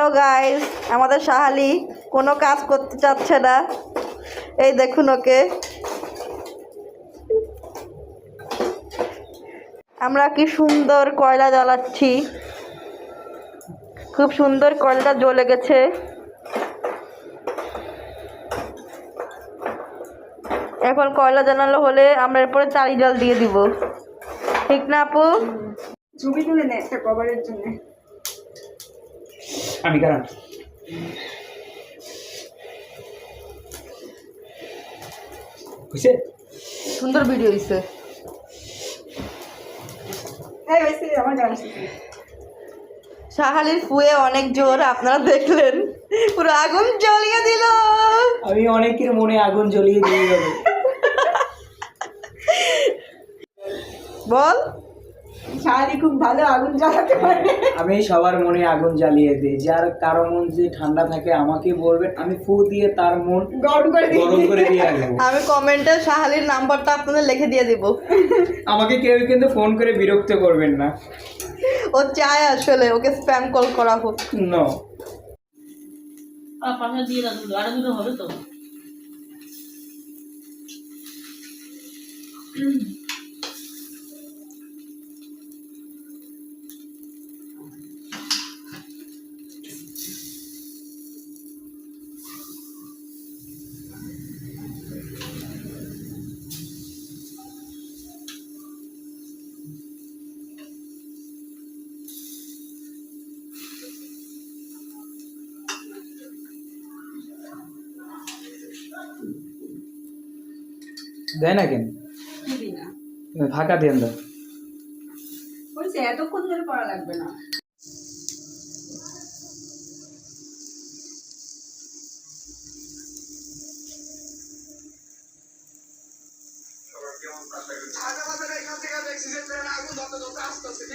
আবারও গাইস আমাদের শাহালি কোনো কাজ করতে চাচ্ছে না, এই দেখুন ওকে। আমরা কি সুন্দর কয়লা জ্বালাচ্ছি, খুব সুন্দর কয়লাটা জ্বলে গেছে। এখন কয়লা জ্বালানো হলে আমরা এরপরে চারি জল দিয়ে দিব, ঠিক না আপু? ছবি তুলে নে একটা কভারের জন্য। আমি কারণ হইছে সুন্দর ভিডিও হইছে। হ্যাঁ হয়েছে, আমার গান শুনছি। শাহালির ফুয়ে অনেক জোর, আপনারা দেখলেন পুরো আগুন জ্বলিয়ে দিল। আমি অনেকের মনে আগুন জ্বলিয়ে দিয়ে যাবো। বল। শাহালি খুব ভালো আগুন জ্বালাতে পারে। আমি সবার মনে আগুন জ্বালিয়ে দিই, যার কারো মন যে ঠান্ডা থাকে আমাকে বলবেন, আমি ফু দিয়ে তার মন গরম করে দিই। গরম করে দিয়ে আসবো। আমি কমেন্টে শাহালির নাম্বারটা আপনাদের লিখে দিয়ে দিব। আমাকে কেউ কিন্তু ফোন করে বিরক্ত করবেন না। ও চায় আসলে ওকে স্প্যাম কল করা হোক। নো, পাশে দিয়ে দাও, দুটো আরো দুটো হবে তো। দেয় না কেন? দিবি না, ফাঁকা দেন দাও। হয়েছে, এতক্ষণ ধরে করা লাগবে না।